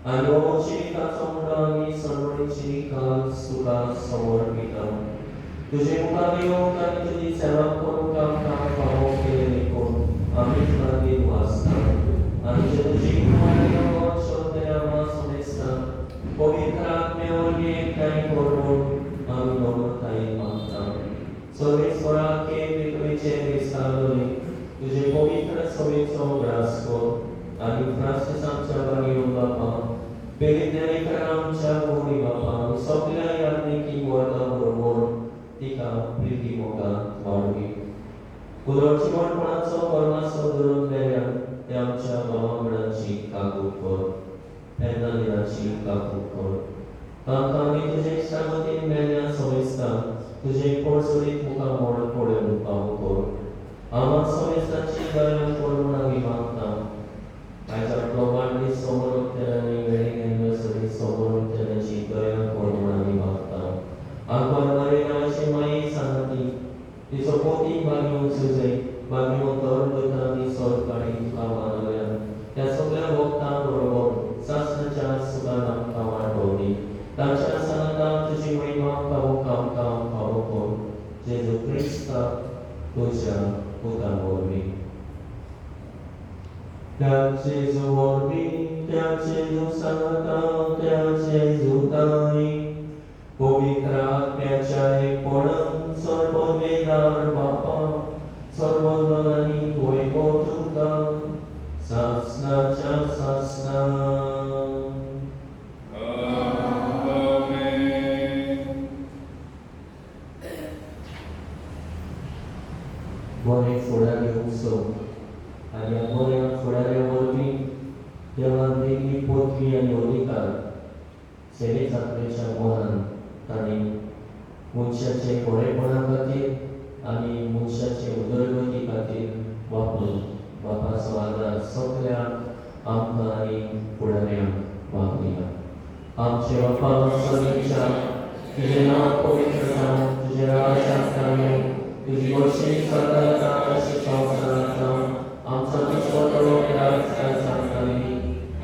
अनुचिका समोरामी सर्वचिका सुखा समर्पिता तुझे मुखावे योग आणि तुझी सेवा करून काम पाहो केले कोण आम्ही मागे वाचता आणि तुझी कुमारी शोधयामा समजता पवित्र आत्म्यावर एक काही करून आम्ही नमताई मागता सर्वेश्वरा के विकृतीचे विस्तारले तुझे पवित्र सवेचो ग्रास कर आणि फ्रान्सिसांच्या बागी बापा पेरितेरिकरांच्या गोरी बापा सगळ्या याज्ञिकी वर्गा बरोबर तिका प्रीती मोगात वाढवी उदरजीवनपणाचो परमाचो धरून गेल्या त्या आमच्या भावांगडांची काकूट कर फेरनांदिनाची काकूट कर तांकां आमी तुजे इश्टागतीन मेल्या सवेस्ता तुजे पळसुडीत मुखार मोड पडून पावो कर आम्हा सवेस्ताची दया करून आमी मागता आयच्या वाडदीस समोर उरतेल्यांनी वेडिंग एनिवर्सरी समोर उरतेल्यांची दया करून आमी मागता आंकवार मरे नावाची माई सांगती तिचो पोती बागीवन सुजय बागीवन दर दोतांनी सोर काडी तुका मानवया त्या सगळ्या भक्तां बरोबर सासणाच्या सुखान आमकां वाडोवली तांच्या सनातन तुजी महिमा काम पावो कर जेजू क्रिस्ता तुज्या पुतां वरवीं त्या जेजू वरवीं त्या जेजू सांगता त्या जेजू ताई पवित्र आत्म्याच्या एकपणान सर्ववेदार बापा सर्वगणांनी वैभव तुमका सासणाच्या सासना बरे फुडारी उत्सव आणि बऱ्या फुडाऱ्या वरवीं देवान दिल्ली पदवी आनी अधिकार सेवे जात्रेच्या मोलान तांणी मनशाचे बरेपणा खातीर आनी मनशाचे उदरगती खातीर वापरून बापाचो आदार सगळ्या आमकां आनी फुडाऱ्यांक वागलिया आमचे बापा सगळ्यांच्या तुजें नांव पवित्र जावं तुजें राज जावं तुजी वर्शी सदां जावं अशी संवसारांत जावं आमचो दिसवतो राज सांगताली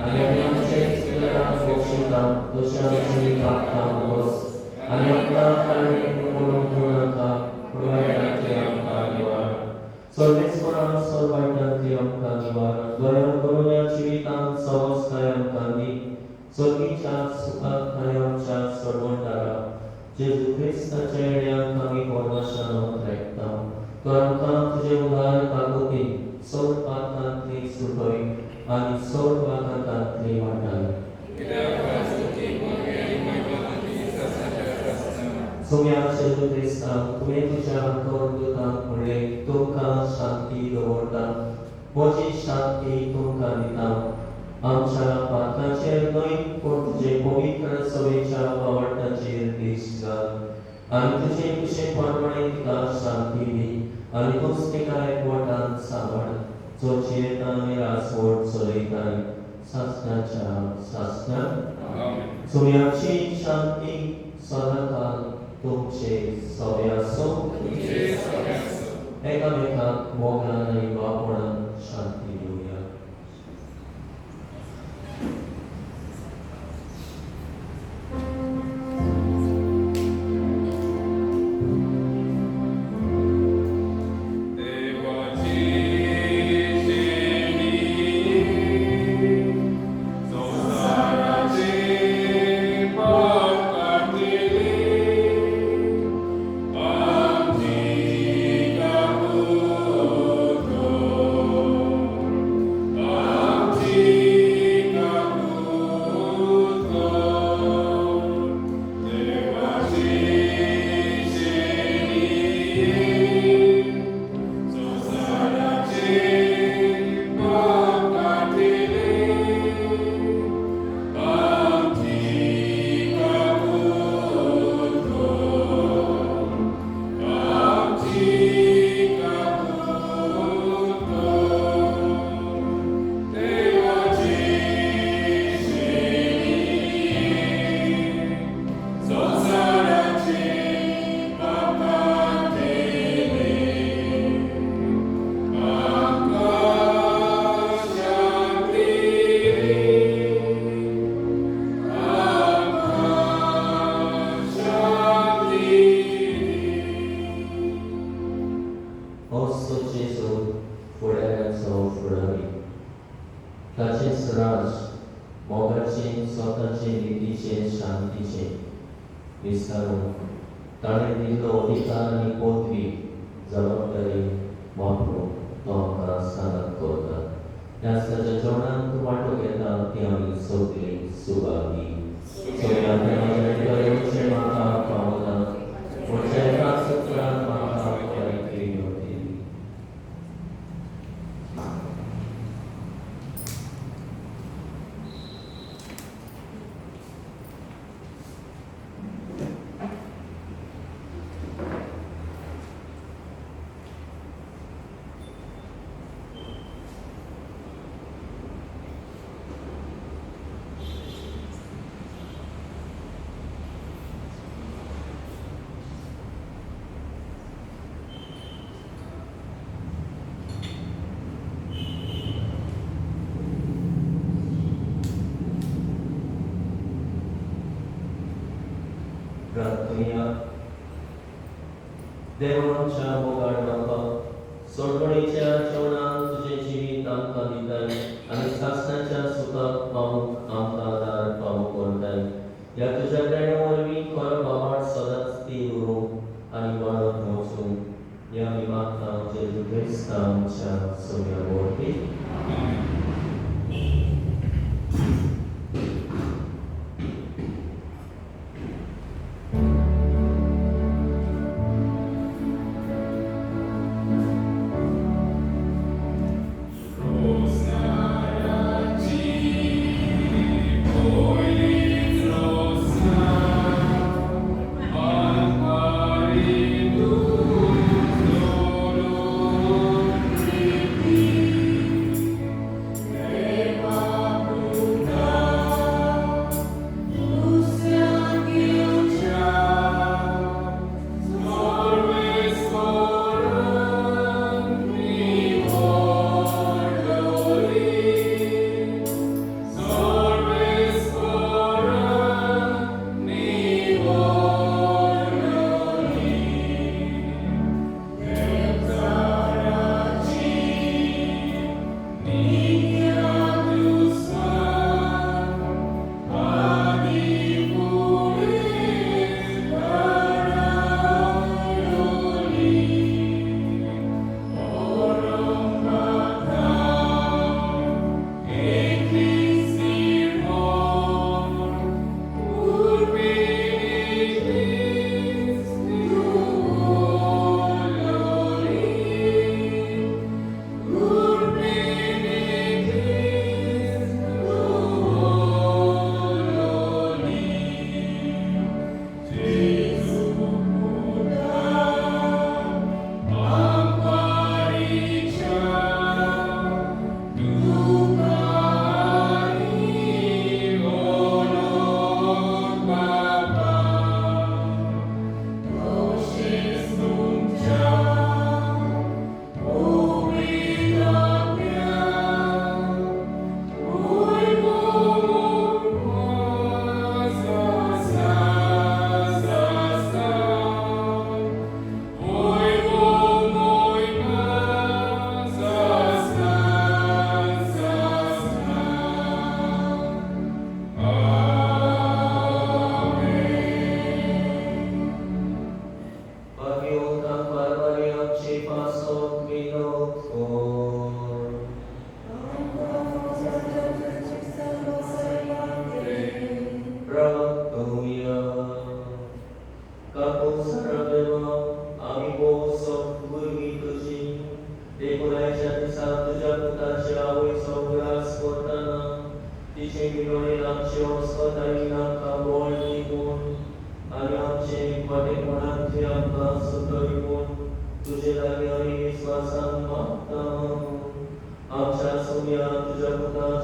आनी आमी आमचे इश्टाक बक्षिता तशें आमची मागता बस आनी आमकां काळजी करूंक नाका वायटांतली आमकां निवार सर्वेश्वरा सर्वायटांतली आमकां निवार दया करून ह्या जिवितांत सवस्ताय आमकां दी सर्गीच्या सुखांत आनी आमच्या सर्वंटारा जेजू क्रिस्ताच्या येण्याक आमी परमेशरांत रेखता तो आमकां तुजे उदार काकुती सौर पातांतली सुटय आनी सौर वागांतांतली वाटाय सोम्या जेजू क्रिस्ता तुवें तुज्या अंतर्गतांत म्हणलें तुमकां शांती दवरता म्हजी शांती तुमकां दिता आमच्या पातांचेर न्हय पूण तुजे पवित्र सवेच्या वावरटाचेर दिश्ट घाल आनी तुजे कुशेपणपणे तिका शांती दी आनी तूंच तिका एकवटान सांबाळ जो जियेता आनी रासवट चलयताय सासणाच्या सासणान सोम्याची शांती सदांकाल तुमचे सव्यासो एकामेकाक मोगान आनी वापणान शांती दिवया Oh मोगाची स्वतःचे नीतीचे शांतीचे विस्तारून ताणे दिल्लो अधिकार आणि पदवी जबाबदारी वापरून तो आमकां सादर करता. ह्या ताच्या जेवणांत तूं वांटो घेता ती आमी सगळीं सुवाळी सगळ्यांचे म्हाका पावला म्हज्या एका सुत्रान म्हाका पराक्रमी होती. प्रार्थना. देवाच्या मोगाळ बापा, सोडवणीच्या जेवणांत तुझे जिवीत आमकां दिताय आनी सासणाच्या सुखाक पावूंक आमकां आदार पावूंक करताय. ह्या तुज्या प्रेमा वरवीं खरो बाबाड सदांच स्थिर उरूं आनी वाडत वचूं ह्या आमी मागता जेजू क्रिस्त आमच्या सगळ्या वरवीं.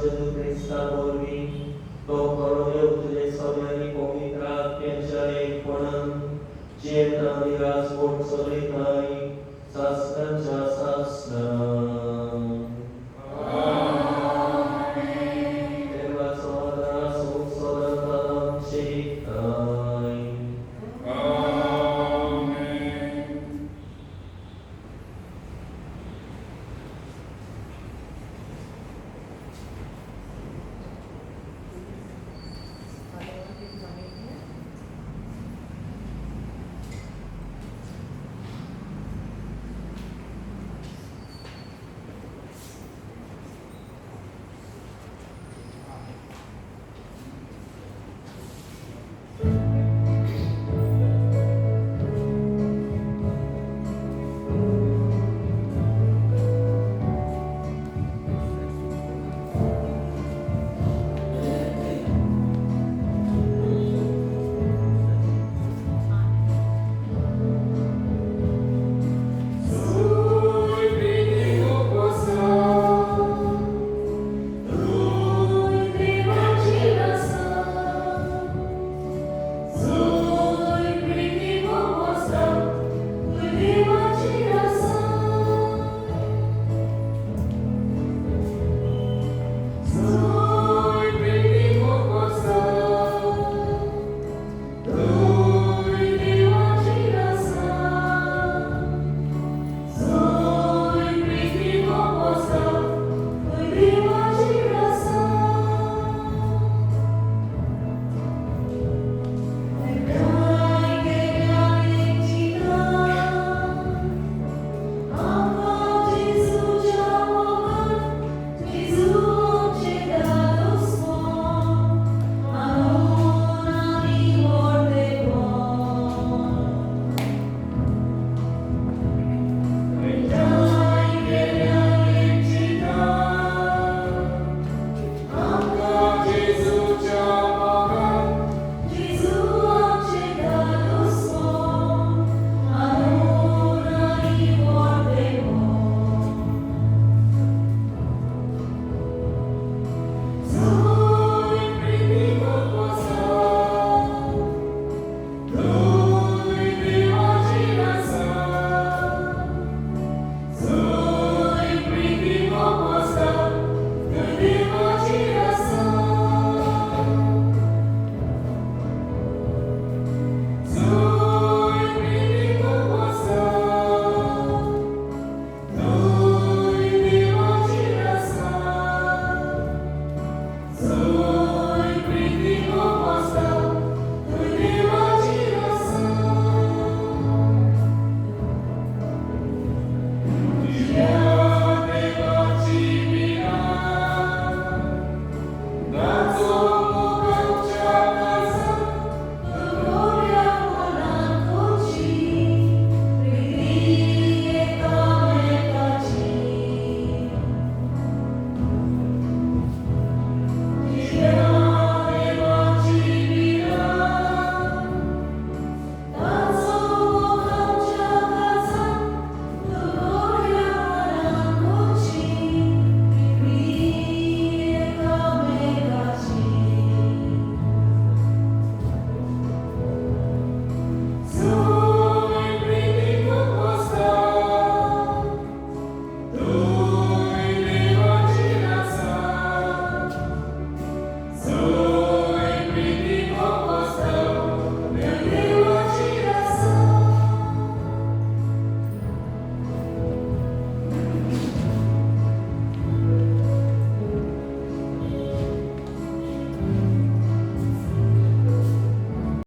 Jezu Chrysta, Bogi, to chorobią, które sobie